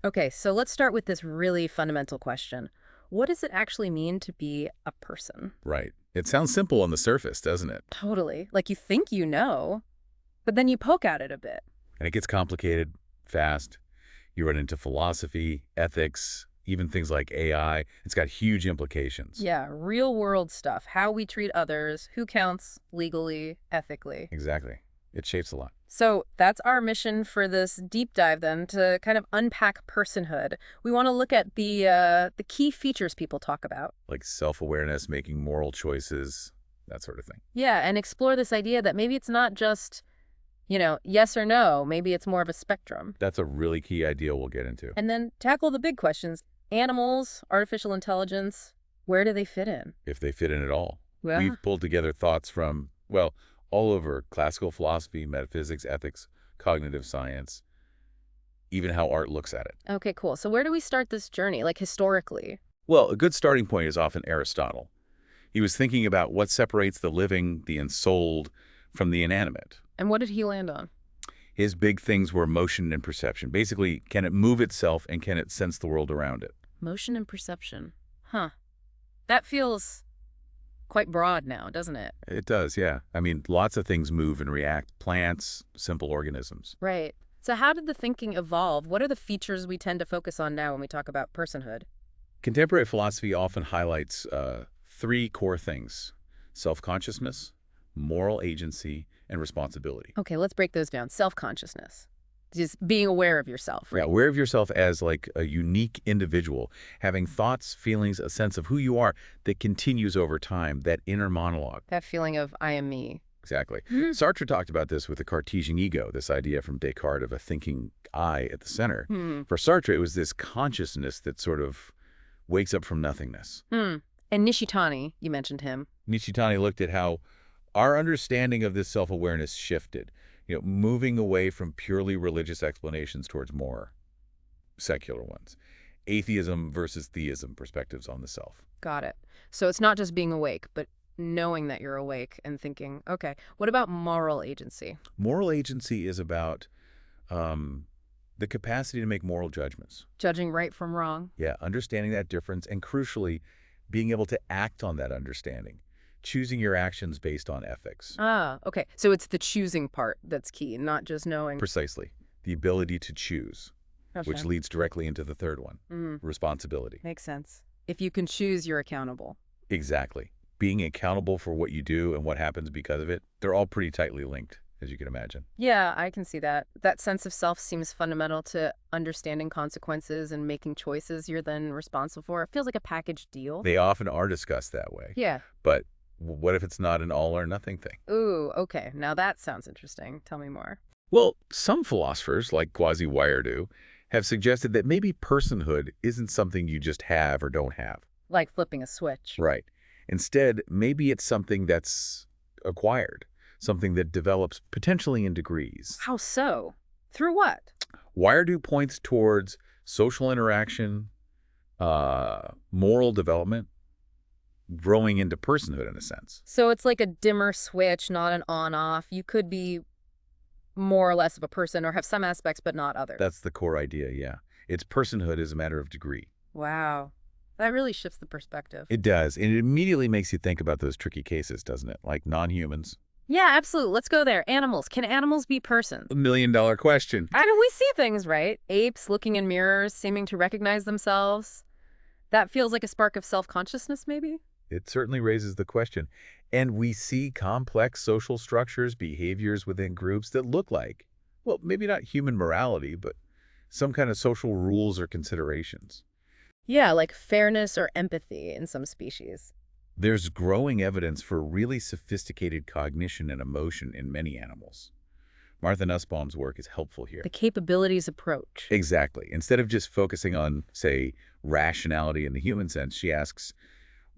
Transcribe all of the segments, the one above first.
Okay, so let's start with this really fundamental question. What does it actually mean to be a person? Right. It sounds simple on the surface, doesn't it? Totally. Like you think you know, but then you poke at it a bit. And it gets complicated fast. You run into philosophy, ethics, even things like AI. It's got huge implications. Yeah, real world stuff. How we treat others, who counts legally, ethically. Exactly. It shapes a lot. So that's our mission for this deep dive then, to kind of unpack personhood. We want to look at the key features people talk about. Like self-awareness, making moral choices, that sort of thing. Yeah, and explore this idea that maybe it's not just, yes or no. Maybe it's more of a spectrum. That's a really key idea we'll get into. And then tackle the big questions. Animals, artificial intelligence, where do they fit in? If they fit in at all. Well, We've pulled together thoughts from, well, all over classical philosophy, metaphysics, ethics, cognitive science, even how art looks at it. okay, cool. So where do we start this journey, like historically? Well, a good starting point is often Aristotle. He was thinking about what separates the living, the ensouled, from the inanimate. And what did he land on? His big things were motion and perception. Basically, can it move itself and can it sense the world around it? Motion and perception. Huh. That feels quite broad now, doesn't it? It does, yeah. I mean, lots of things move and react. Plants, simple organisms. Right. So how did the thinking evolve? What are the features we tend to focus on now when we talk about personhood? Contemporary philosophy often highlights three core things: self-consciousness, moral agency, and responsibility. Okay, let's break those down. Self-consciousness. Just being aware of yourself. Yeah, aware of yourself as like a unique individual, having thoughts, feelings, a sense of who you are that continues over time, that inner monologue. That feeling of I am me. Exactly. Hmm. Sartre talked about this with the Cartesian ego, this idea from Descartes of a thinking I at the center. Hmm. For Sartre, it was this consciousness that sort of wakes up from nothingness. Hmm. And Nishitani, you mentioned him. Nishitani looked at how our understanding of this self-awareness shifted, moving away from purely religious explanations towards more secular ones. Atheism versus theism perspectives on the self. Got it. So it's not just being awake, but knowing that you're awake and thinking, okay, what about moral agency? Moral agency is about the capacity to make moral judgments. Judging right from wrong? Yeah, understanding that difference and, crucially, being able to act on that understanding. Choosing your actions based on ethics. Ah, okay. So it's the choosing part that's key, not just knowing. Precisely. The ability to choose, which Gotcha. leads directly into the third one, Mm, responsibility. makes sense. If you can choose, you're accountable. Exactly. Being accountable for what you do and what happens because of it, they're all pretty tightly linked, as you can imagine. Yeah, I can see that. That sense of self seems fundamental to understanding consequences and making choices you're then responsible for. It feels like a package deal. They often are discussed that way. Yeah. But what if it's not an all or nothing thing? Ooh, okay. Now that sounds interesting. Tell me more. Well, some philosophers, like Quasi-Werdu, have suggested that maybe personhood isn't something you just have or don't have. Like flipping a switch. Right. Instead, maybe it's something that's acquired, something that develops potentially in degrees. How so? Through what? Werdu points towards social interaction, moral development, growing into personhood in a sense. So it's like a dimmer switch, not an on-off. You could be more or less of a person or have some aspects but not others. That's the core idea, yeah. It's personhood is a matter of degree. Wow. That really shifts the perspective. It does, and it immediately makes you think about those tricky cases, doesn't it? Like non-humans. Yeah, absolutely. Let's go there. Animals. Can animals be persons? $1 million question. I mean, we see things, right? Apes looking in mirrors, seeming to recognize themselves. That feels like a spark of self-consciousness, maybe? It certainly raises the question. And we see complex social structures, behaviors within groups that look like, well, maybe not human morality, but some kind of social rules or considerations. Yeah, like fairness or empathy in some species. There's growing evidence for really sophisticated cognition and emotion in many animals. Martha Nussbaum's work is helpful here. The capabilities approach. Exactly. Instead of just focusing on, say, rationality in the human sense, she asks,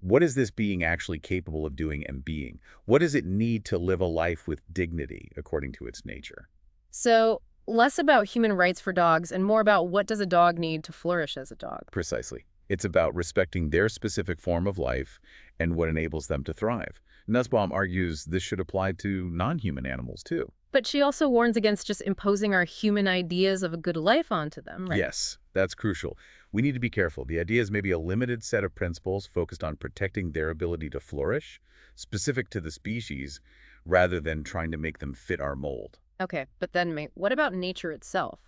what is this being actually capable of doing and being? What does it need to live a life with dignity according to its nature? So, less about human rights for dogs and more about what does a dog need to flourish as a dog. Precisely. It's about respecting their specific form of life and what enables them to thrive. Nussbaum argues this should apply to non-human animals, too. But she also warns against just imposing our human ideas of a good life onto them, right? Yes, That's crucial. We need to be careful. The idea is maybe a limited set of principles focused on protecting their ability to flourish, specific to the species, rather than trying to make them fit our mold. Okay, but then what about nature itself?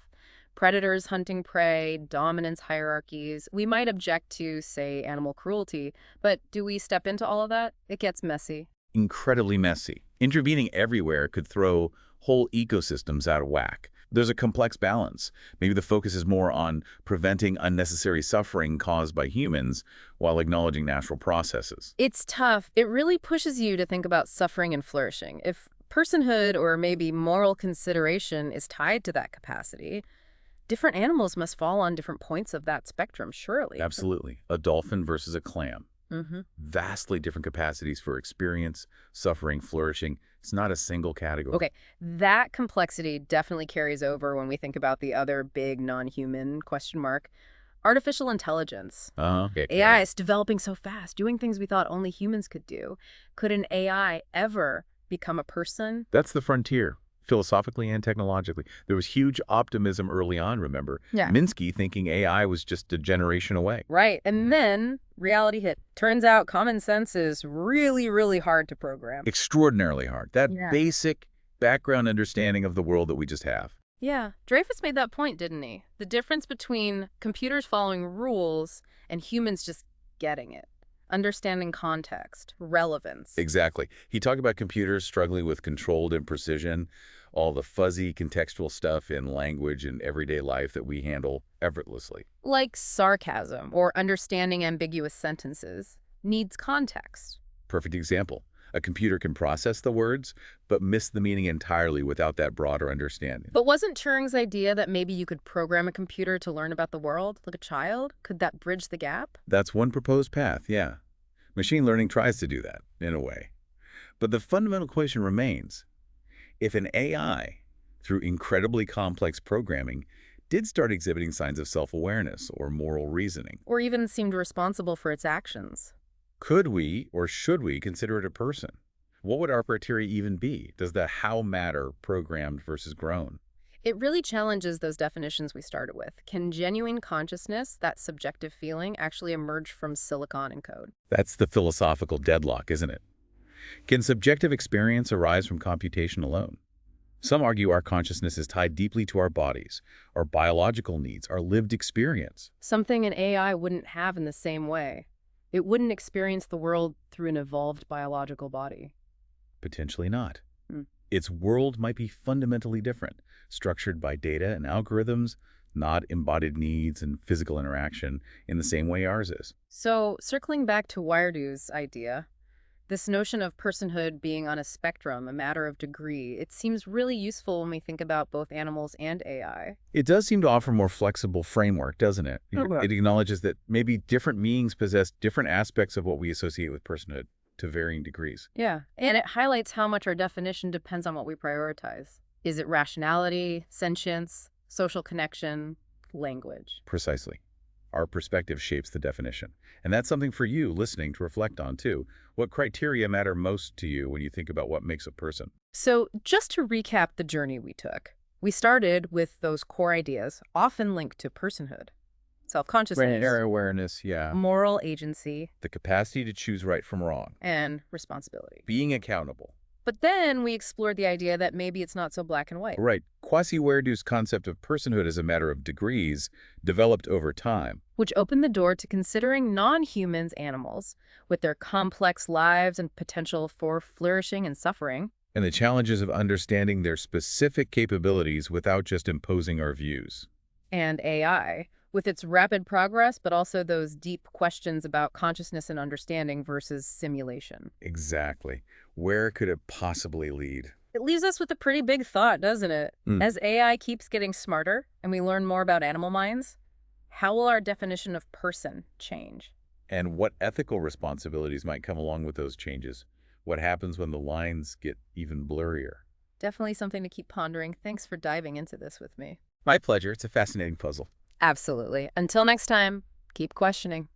Predators hunting prey, dominance hierarchies. We might object to, say, animal cruelty, but do we step into all of that? It gets messy. Incredibly messy. Intervening everywhere could throw whole ecosystems out of whack. There's a complex balance. Maybe the focus is more on preventing unnecessary suffering caused by humans while acknowledging natural processes. It's tough. It really pushes you to think about suffering and flourishing. If personhood or maybe moral consideration is tied to that capacity, different animals must fall on different points of that spectrum, surely. Absolutely. A dolphin versus a clam. Mm-hmm. Vastly different capacities for experience, suffering, flourishing. It's not a single category. Okay, that complexity definitely carries over when we think about the other big non-human question mark. Artificial intelligence. Okay. AI is developing so fast, doing things we thought only humans could do. Could an AI ever become a person? That's the frontier, philosophically and technologically. There was huge optimism early on, remember? Yeah. Minsky thinking AI was just a generation away. Right, and then reality hit. Turns out common sense is really, really hard to program. Extraordinarily hard. That Yeah. basic background understanding of the world that we just have. Yeah, Dreyfus made that point, didn't he? The difference between computers following rules and humans just getting it. Understanding context, relevance. Exactly. He talked about computers struggling with controlled imprecision, all the fuzzy contextual stuff in language and everyday life that we handle effortlessly. Like sarcasm or understanding ambiguous sentences needs context. Perfect example. A computer can process the words, but miss the meaning entirely without that broader understanding. But wasn't Turing's idea that maybe you could program a computer to learn about the world, like a child? Could that bridge the gap? That's one proposed path, yeah. Machine learning tries to do that, in a way. But the fundamental question remains, if an AI, through incredibly complex programming, did start exhibiting signs of self-awareness or moral reasoning, Or even seemed responsible for its actions? could we or should we consider it a person? What would our criteria even be? Does the how matter programmed versus grown? It really challenges those definitions we started with. Can genuine consciousness, that subjective feeling, actually emerge from silicon and code? That's the philosophical deadlock, isn't it? Can subjective experience arise from computation alone? Some argue our consciousness is tied deeply to our bodies, our biological needs, our lived experience. Something an AI wouldn't have in the same way. It wouldn't experience the world through an evolved biological body. Potentially not. Hmm. Its world might be fundamentally different, structured by data and algorithms, not embodied needs and physical interaction in the same way ours is. So, circling back to Werdu's idea, this notion of personhood being on a spectrum, a matter of degree, it seems really useful when we think about both animals and AI. It does seem to offer a more flexible framework, doesn't it? Okay. It acknowledges that maybe different beings possess different aspects of what we associate with personhood to varying degrees. Yeah, and it highlights how much our definition depends on what we prioritize. Is it rationality, sentience, social connection, language? Precisely. Our perspective shapes the definition. And that's something for you listening to reflect on, too. What criteria matter most to you when you think about what makes a person? So, just to recap the journey we took, we started with those core ideas, often linked to personhood. Self-consciousness, Awareness, yeah. moral agency, The capacity to choose right from wrong. and responsibility. Being accountable. But then we explored the idea that maybe it's not so black and white. Right. Quasi-Werdu's concept of personhood as a matter of degrees developed over time. Which opened the door to considering non-humans animals with their complex lives and potential for flourishing and suffering. And the challenges of understanding their specific capabilities without just imposing our views. And AI, with its rapid progress, but also those deep questions about consciousness and understanding versus simulation. Exactly. Where could it possibly lead? It leaves us with a pretty big thought, doesn't it? As AI keeps getting smarter and we learn more about animal minds, how will our definition of person change? And what ethical responsibilities might come along with those changes? What happens when the lines get even blurrier? Definitely something to keep pondering. Thanks for diving into this with me. My pleasure. It's a fascinating puzzle. Absolutely. Until next time, keep questioning.